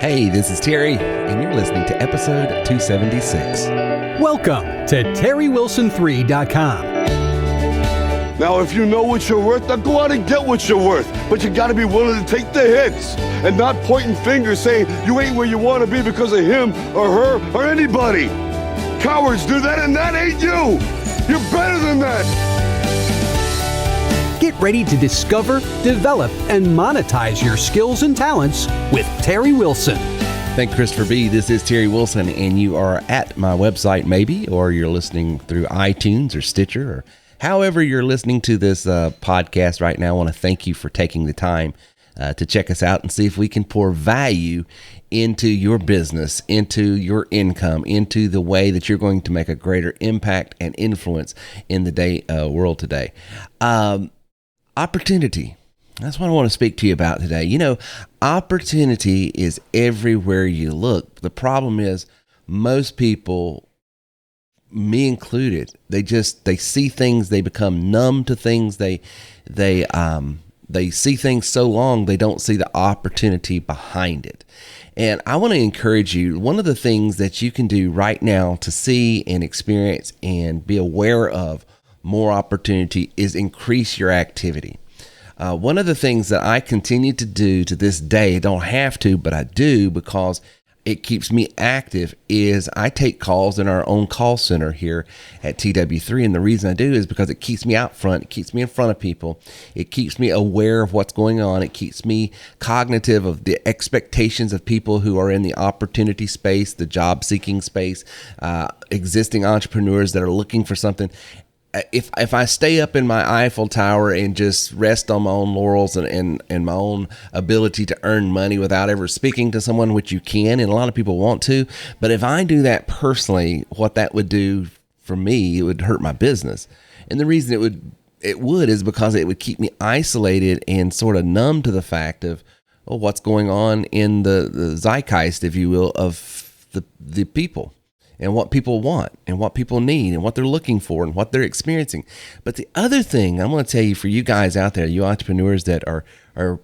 Hey, this is Terry, and you're listening to episode 276. Welcome to TerryWilson3.com. Now, if you know what you're worth, then go out and get what you're worth. But you got to be willing to take the hits and not pointing fingers saying you ain't where you want to be because of him or her or anybody. Cowards do that, and that ain't you. You're better than that. Get ready to discover, develop, and monetize your skills and talents with Terry Wilson. Thank you, Christopher B. This is Terry Wilson, and you are at my website maybe, or you're listening through iTunes or Stitcher, or however you're listening to this podcast right now. I want to thank you for taking the time to check us out and see if we can pour value into your business, into your income, into the way that you're going to make a greater impact and influence in the world today. Opportunity. That's what I want to speak to you about today. You know, opportunity is everywhere you look. The problem is most people, me included, they see things, they become numb to things. They see things so long, they don't see the opportunity behind it. And I want to encourage you, one of the things that you can do right now to see and experience and be aware of more opportunity is increase your activity. One of the things that I continue to do to this day, I don't have to, but I do because it keeps me active, is I take calls in our own call center here at TW3. And the reason I do is because it keeps me out front. It keeps me in front of people. It keeps me aware of what's going on. It keeps me cognitive of the expectations of people who are in the opportunity space, the job seeking space, existing entrepreneurs that are looking for something. If I stay up in my Eiffel Tower and just rest on my own laurels and my own ability to earn money without ever speaking to someone, which you can, and a lot of people want to, but if I do that personally, what that would do for me, it would hurt my business. And the reason it would is because it would keep me isolated and sort of numb to the fact of what's going on in the zeitgeist, if you will, of the people. And what people want and what people need and what they're looking for and what they're experiencing. But the other thing I'm going to tell you, for you guys out there, you entrepreneurs that are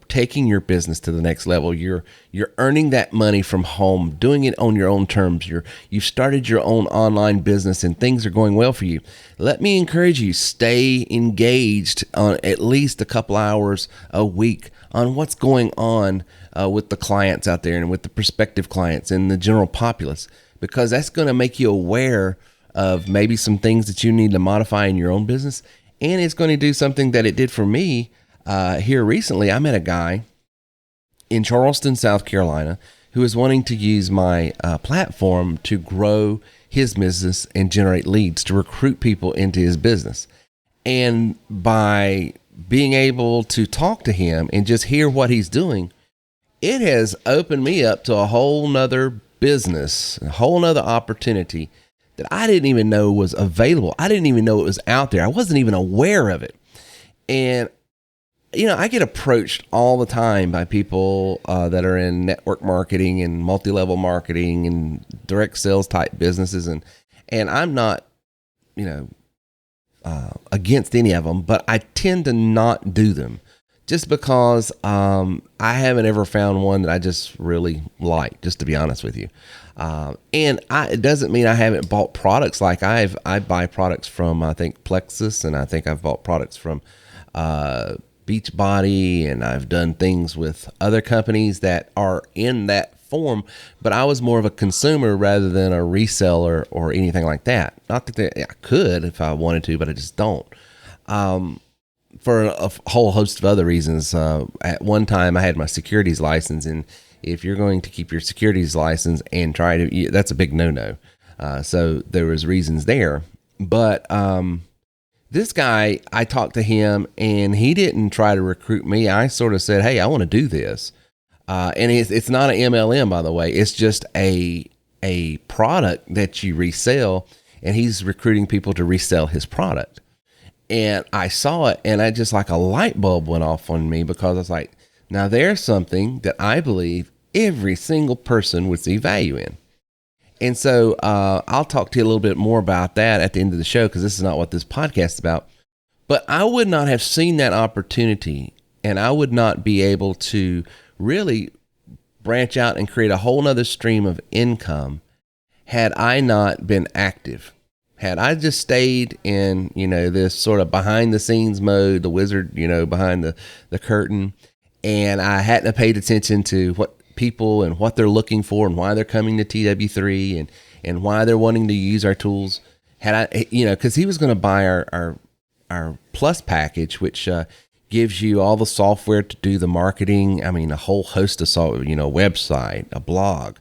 taking your business to the next level, you're earning that money from home, doing it on your own terms. You've started your own online business and things are going well for you. Let me encourage you, stay engaged on at least a couple hours a week on what's going on with the clients out there and with the prospective clients and the general populace. Because that's going to make you aware of maybe some things that you need to modify in your own business. And it's going to do something that it did for me here recently. I met a guy in Charleston, South Carolina, who is wanting to use my platform to grow his business and generate leads, to recruit people into his business. And by being able to talk to him and just hear what he's doing, it has opened me up to a whole nother business, a whole nother opportunity that I didn't even know was available. I didn't even know it was out there. I wasn't even aware of it. And, you know, I get approached all the time by people that are in network marketing and multi-level marketing and direct sales type businesses. And I'm not, against any of them, but I tend to not do them. Just because I haven't ever found one that I just really like, just to be honest with you. It doesn't mean I haven't bought products. Like I buy products from, I think, Plexus, and I think I've bought products from Beachbody, and I've done things with other companies that are in that form, but I was more of a consumer rather than a reseller or anything like that. Not that I could if I wanted to, but I just don't. For a whole host of other reasons. At one time, I had my securities license, and if you're going to keep your securities license and try to, that's a big no-no. So there was reasons there. But this guy, I talked to him, and he didn't try to recruit me. I sort of said, hey, I want to do this. And it's not an MLM, by the way. It's just a product that you resell, and he's recruiting people to resell his product. And I saw it, and I just, like a light bulb went off on me, because I was like, now there's something that I believe every single person would see value in. And so I'll talk to you a little bit more about that at the end of the show, because this is not what this podcast is about. But I would not have seen that opportunity, and I would not be able to really branch out and create a whole nother stream of income had I not been active. Had I just stayed in, this sort of behind the scenes mode, the wizard, behind the curtain, and I hadn't paid attention to what people and what they're looking for and why they're coming to TW3 and why they're wanting to use our tools. Had I, because he was going to buy our plus package, which gives you all the software to do the marketing. I mean, a whole host of software, website, a blog,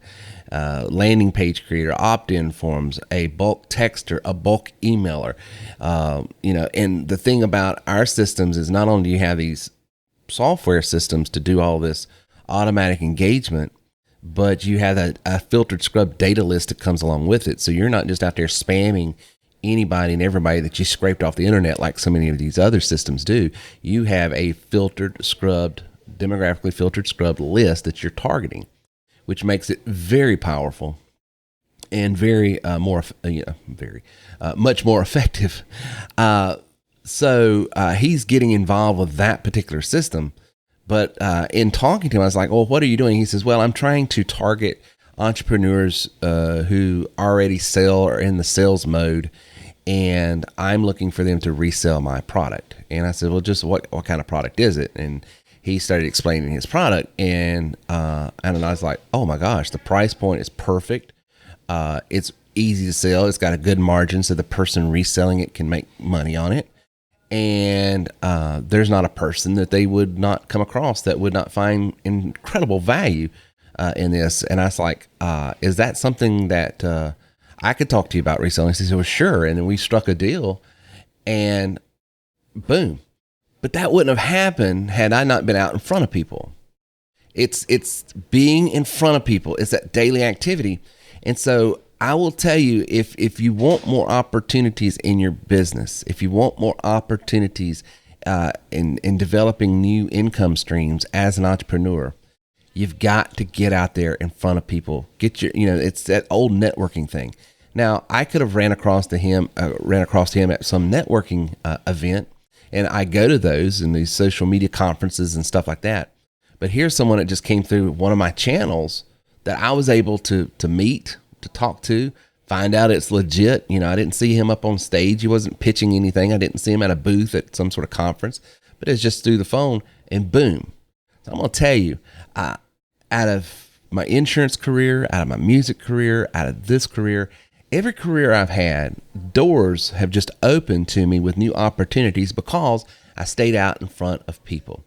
landing page creator, opt-in forms, a bulk texter, a bulk emailer. And the thing about our systems is not only do you have these software systems to do all this automatic engagement, but you have a filtered scrub data list that comes along with it. So you're not just out there spamming anybody and everybody that you scraped off the internet like so many of these other systems do. You have a demographically filtered scrubbed list that you're targeting, which makes it very powerful and much more effective. So he's getting involved with that particular system. But in talking to him, I was like, well, what are you doing? He says, well, I'm trying to target entrepreneurs who already sell or are in the sales mode, and I'm looking for them to resell my product. And I said, well, just what kind of product is it? And he started explaining his product, and I was like, oh my gosh, the price point is perfect. It's easy to sell. It's got a good margin, so the person reselling it can make money on it. And there's not a person that they would not come across that would not find incredible value in this. And I was like, is that something that I could talk to you about reselling? He said, well, sure. And then we struck a deal, and boom. But that wouldn't have happened had I not been out in front of people. It's being in front of people. It's that daily activity. And so I will tell you, if you want more opportunities in your business, if you want more opportunities in developing new income streams as an entrepreneur, you've got to get out there in front of people. It's that old networking thing. Now, I could have ran across him at some networking event, and I go to those and these social media conferences and stuff like that. But here's someone that just came through one of my channels that I was able to meet, to talk to, find out it's legit. I didn't see him up on stage. He wasn't pitching anything. I didn't see him at a booth at some sort of conference, but it's just through the phone, and boom. So I'm going to tell you, out of my insurance career, out of my music career, out of this career, every career I've had, doors have just opened to me with new opportunities because I stayed out in front of people.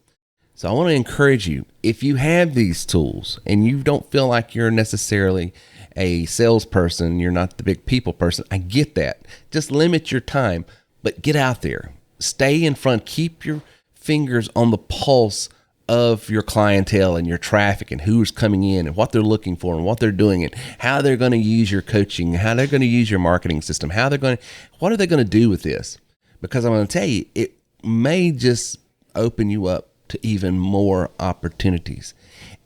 So I want to encourage you, if you have these tools and you don't feel like you're necessarily a salesperson, you're not the big people person, I get that. Just limit your time, but get out there. Stay in front. Keep your fingers on the pulse of your clientele and your traffic and who's coming in and what they're looking for and what they're doing and how they're going to use your coaching, how they're going to use your marketing system, what are they going to do with this? Because I'm going to tell you, it may just open you up to even more opportunities.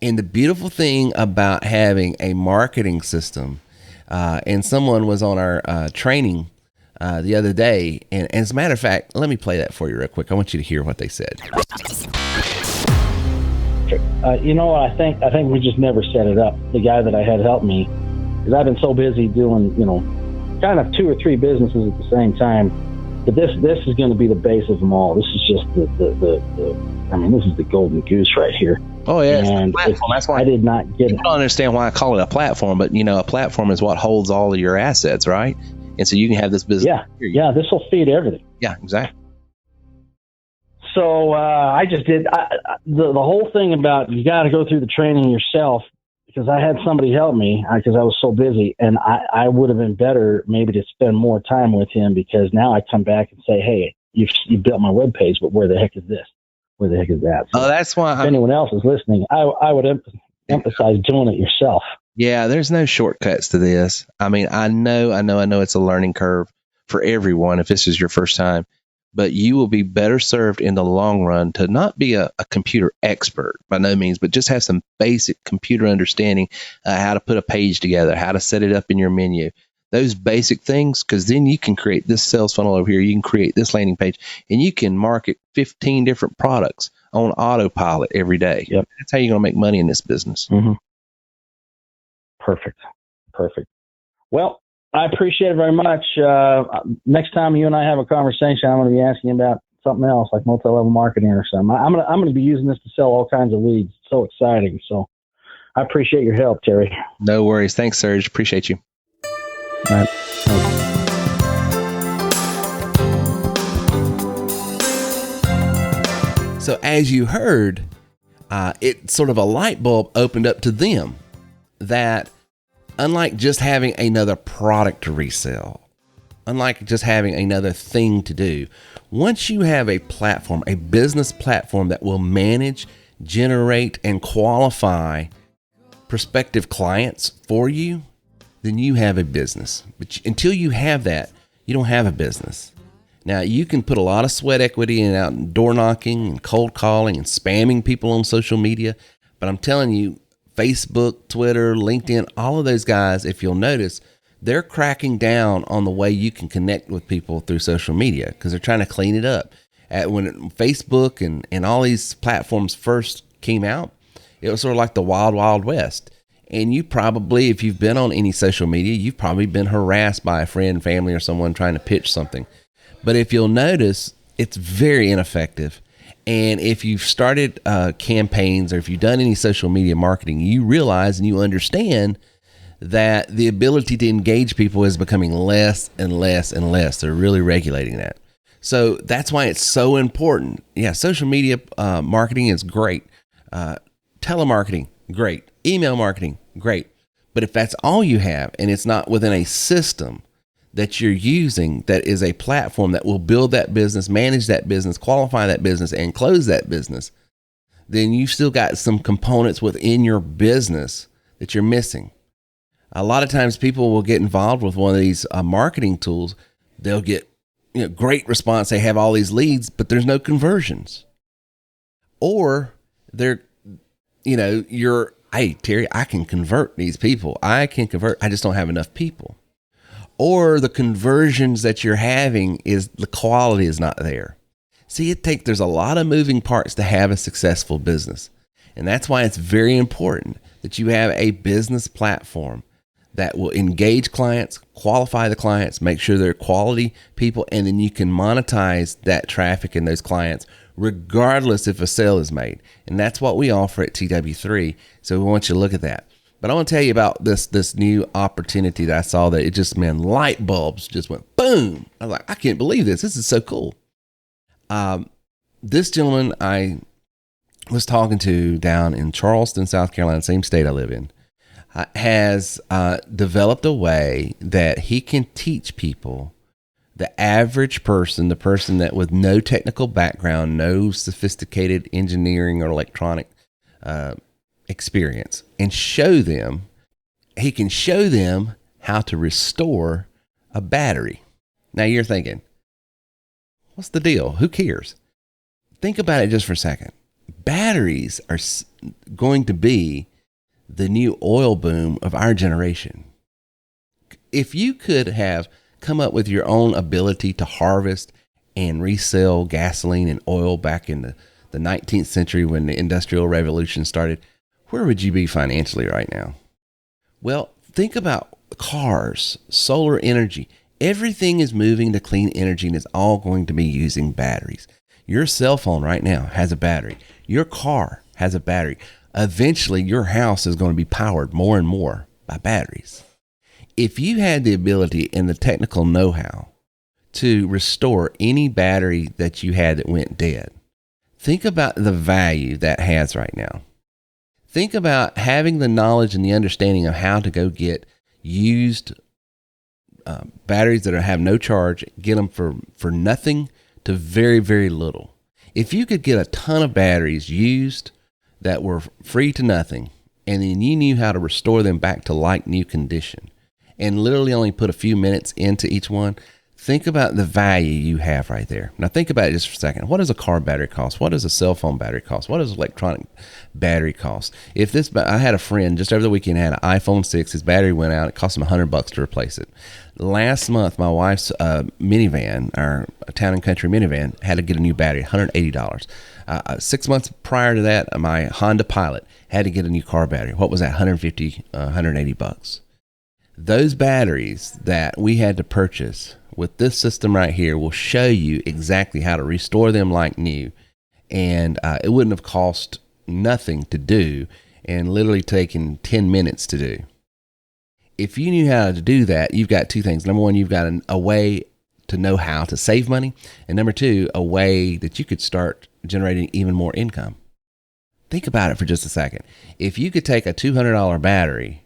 And the beautiful thing about having a marketing system, and someone was on our training the other day, and as a matter of fact, let me play that for you real quick. I want you to hear what they said. You know what? I think we just never set it up. The guy that I had help me, because I've been so busy doing, kind of 2 or 3 businesses at the same time. But this is going to be the base of them all. This is just this is the golden goose right here. Oh yeah, and that's why I did not get it. I don't understand why I call it a platform, but a platform is what holds all of your assets, right? And so you can have this business. Yeah, this will feed everything. Yeah, exactly. So I just did the whole thing about you got to go through the training yourself, because I had somebody help me because I was so busy, and I would have been better maybe to spend more time with him, because now I come back and say, hey, you built my webpage, but where the heck is this? Where the heck is that? So that's why if anyone else is listening, I would emphasize doing it yourself. Yeah, there's no shortcuts to this. I mean, I know it's a learning curve for everyone if this is your first time, but you will be better served in the long run to not be a computer expert by no means, but just have some basic computer understanding, how to put a page together, how to set it up in your menu, those basic things, because then you can create this sales funnel over here. You can create this landing page, and you can market 15 different products on autopilot every day. Yep. That's how you're going to make money in this business. Mm-hmm. Perfect. Well, I appreciate it very much. Next time you and I have a conversation, I'm going to be asking about something else, like multi-level marketing or something. I'm going to be using this to sell all kinds of leads. It's so exciting. So I appreciate your help, Terry. No worries. Thanks, Serge. Appreciate you. All right. Thanks. So as you heard, it sort of a light bulb opened up to them that unlike just having another product to resell, unlike just having another thing to do, once you have a platform, a business platform that will manage, generate, and qualify prospective clients for you, then you have a business. But until you have that, you don't have a business. Now, you can put a lot of sweat equity in out door knocking and cold calling and spamming people on social media. But I'm telling you, Facebook, Twitter, LinkedIn, all of those guys, if you'll notice, they're cracking down on the way you can connect with people through social media because they're trying to clean it up. When Facebook and all these platforms first came out, it was sort of like the wild, wild west. And you probably, if you've been on any social media, you've probably been harassed by a friend, family, or someone trying to pitch something. But if you'll notice, it's very ineffective. And if you've started campaigns or if you've done any social media marketing, you realize and you understand that the ability to engage people is becoming less and less and less. They're really regulating that. So that's why it's so important. Yeah, social media marketing is great. Telemarketing, great. Email marketing, great. But if that's all you have and it's not within a system that you're using that is a platform that will build that business, manage that business, qualify that business, and close that business, then you've still got some components within your business that you're missing. A lot of times people will get involved with one of these marketing tools. They'll get great response. They have all these leads, but there's no conversions. Or hey, Terry, I can convert these people. I just don't have enough people. Or the conversions that you're having is the quality is not there. See, there's a lot of moving parts to have a successful business. And that's why it's very important that you have a business platform that will engage clients, qualify the clients, make sure they're quality people, and then you can monetize that traffic and those clients regardless if a sale is made. And that's what we offer at TW3. So we want you to look at that. But I want to tell you about this new opportunity that I saw that it just, light bulbs just went boom. I was like, I can't believe this. This is so cool. This gentleman I was talking to down in Charleston, South Carolina, same state I live in, has developed a way that he can teach people, the average person, the person that with no technical background, no sophisticated engineering or electronic experience, and he can show them how to restore a battery. Now you're thinking, what's the deal? Who cares? Think about it just for a second. Batteries are going to be the new oil boom of our generation. If you could have come up with your own ability to harvest and resell gasoline and oil back in the 19th century when the Industrial Revolution started, where would you be financially right now? Well, think about cars, solar energy. Everything is moving to clean energy and it's all going to be using batteries. Your cell phone right now has a battery. Your car has a battery. Eventually, your house is going to be powered more and more by batteries. If you had the ability and the technical know-how to restore any battery that you had that went dead, think about the value that has right now. Think about having the knowledge and the understanding of how to go get used batteries that have no charge, get them for nothing to very, very little. If you could get a ton of batteries used that were free to nothing, and then you knew how to restore them back to like new condition, and literally only put a few minutes into each one, think about the value you have right there. Now think about it just for a second. What does a car battery cost? What does a cell phone battery cost? What does electronic battery cost? I had a friend just over the weekend had an iPhone 6. His battery went out. It cost him $100 to replace it. Last month, my wife's minivan, our town and country minivan, had to get a new battery, $180. 6 months prior to that, my Honda Pilot had to get a new car battery. What was that? 150, 180 bucks. Those batteries that we had to purchase with this system right here will show you exactly how to restore them like new. And it wouldn't have cost nothing to do and literally taken 10 minutes to do. If you knew how to do that, you've got two things. Number one, you've got a way to know how to save money. And number two, a way that you could start generating even more income. Think about it for just a second. If you could take a $200 battery,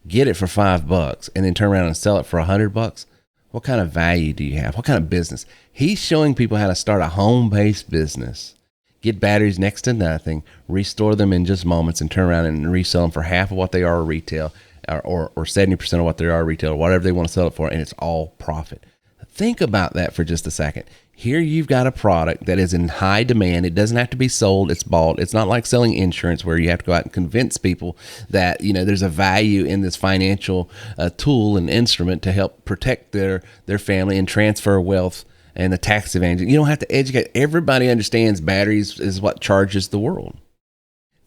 get it for $5, and then turn around and sell it for $100, what kind of value do you have? What kind of business? He's showing people how to start a home-based business. Get batteries next to nothing, restore them in just moments, and turn around and resell them for half of what they are retail, or 70% of what they are retail, or whatever they want to sell it for, and it's all profit. Think about that for just a second. Here you've got a product that is in high demand. It doesn't have to be sold, it's bought. It's not like selling insurance where you have to go out and convince people that, there's a value in this financial tool and instrument to help protect their family and transfer wealth and the tax advantage. You don't have to educate. Everybody understands batteries is what charges the world.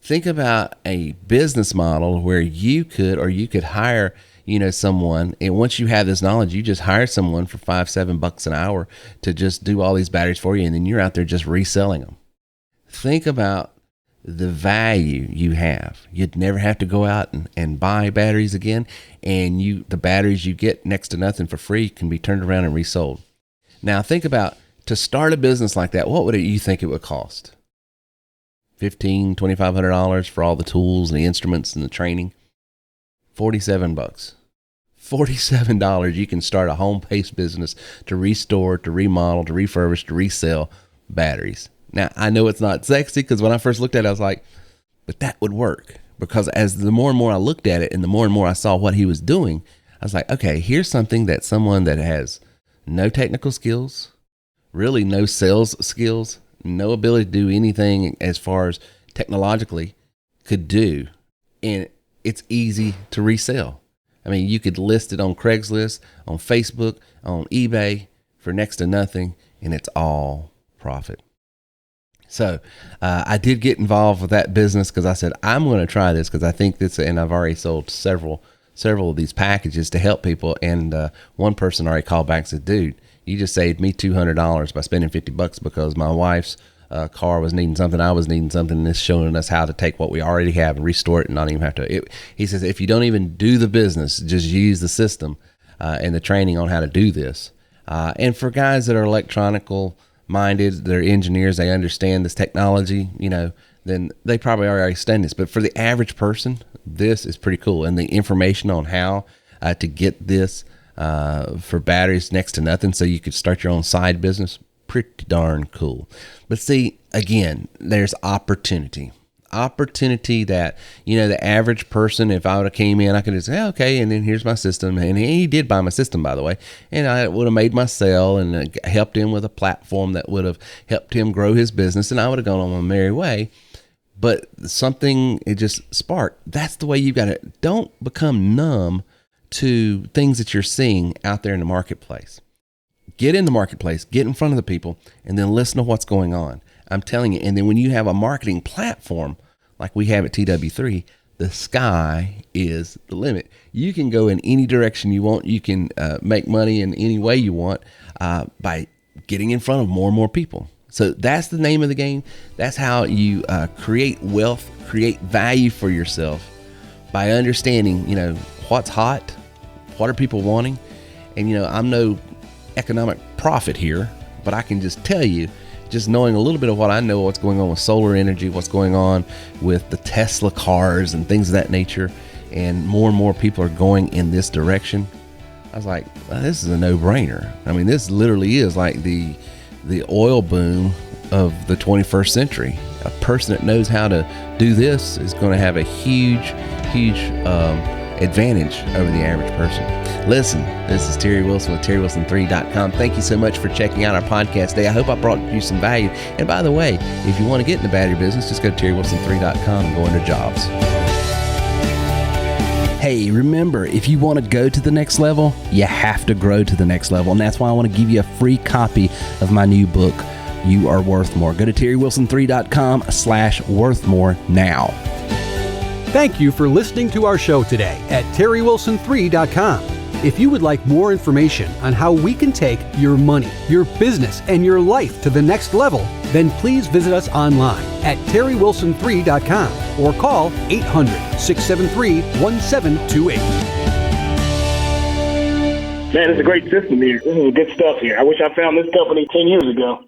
Think about a business model where you could hire someone, and once you have this knowledge, you just hire someone for $5-7 an hour to just do all these batteries for you, and then you're out there just reselling them. Think about the value you have. You'd never have to go out and buy batteries again, and the batteries you get next to nothing for free can be turned around and resold. Now think about, to start a business like that, what would you think it would cost? $1,500-$2,500 for all the tools and the instruments and the training. $47. $47, you can start a home-based business to restore, to remodel, to refurbish, to resell batteries. Now, I know it's not sexy, because when I first looked at it, I was like, but that would work. Because as the more and more I looked at it and the more and more I saw what he was doing, I was like, okay, here's something that someone that has no technical skills, really no sales skills, no ability to do anything as far as technologically could do. And it's easy to resell. I mean, you could list it on Craigslist, on Facebook, on eBay for next to nothing, and it's all profit. So I did get involved with that business because I said, I'm going to try this because I think this, and I've already sold several of these packages to help people. And one person already called back and said, dude, you just saved me $200 by spending $50 because my wife's car was needing something, I was needing something, and it's showing us how to take what we already have and restore it and not even have to. He says, if you don't even do the business, just use the system and the training on how to do this. And for guys that are electronical minded, they're engineers, they understand this technology, then they probably already understand this. But for the average person, this is pretty cool. And the information on how to get this for batteries next to nothing so you could start your own side business, pretty darn cool. But see, again, there's opportunity that, the average person, if I would have came in, I could have said, okay, and then here's my system. And he did buy my system, by the way. And I would have made my sale and helped him with a platform that would have helped him grow his business. And I would have gone on my merry way. But something, it just sparked. That's the way you got it. Don't become numb to things that you're seeing out there in the marketplace. Get in the marketplace, get in front of the people, and then listen to what's going on. I'm telling you. And then when you have a marketing platform like we have at TW3, the sky is the limit. You can go in any direction you want. You can make money in any way you want by getting in front of more and more people. So that's the name of the game. That's how you create wealth, create value for yourself by understanding, what's hot, what are people wanting. And, I'm no economic prophet here, but I can just tell you, just knowing a little bit of what I know, what's going on with solar energy, what's going on with the Tesla cars and things of that nature, and more people are going in this direction. I was like, well, this is a no-brainer. I mean, this literally is like the oil boom of the 21st century. A person that knows how to do this is going to have a huge advantage over the average person. Listen, this is Terry Wilson with TerryWilson3.com. Thank you so much for checking out our podcast today. I hope I brought you some value. And by the way, if you want to get in the battery business, just go to TerryWilson3.com and go under jobs. Hey, remember, if you want to go to the next level, you have to grow to the next level. And that's why I want to give you a free copy of my new book, You Are Worth More. Go to TerryWilson3.com/worthmore now. Thank you for listening to our show today at terrywilson3.com. If you would like more information on how we can take your money, your business, and your life to the next level, then please visit us online at terrywilson3.com or call 800-673-1728. Man, it's a great system here. This is good stuff here. I wish I found this company 10 years ago.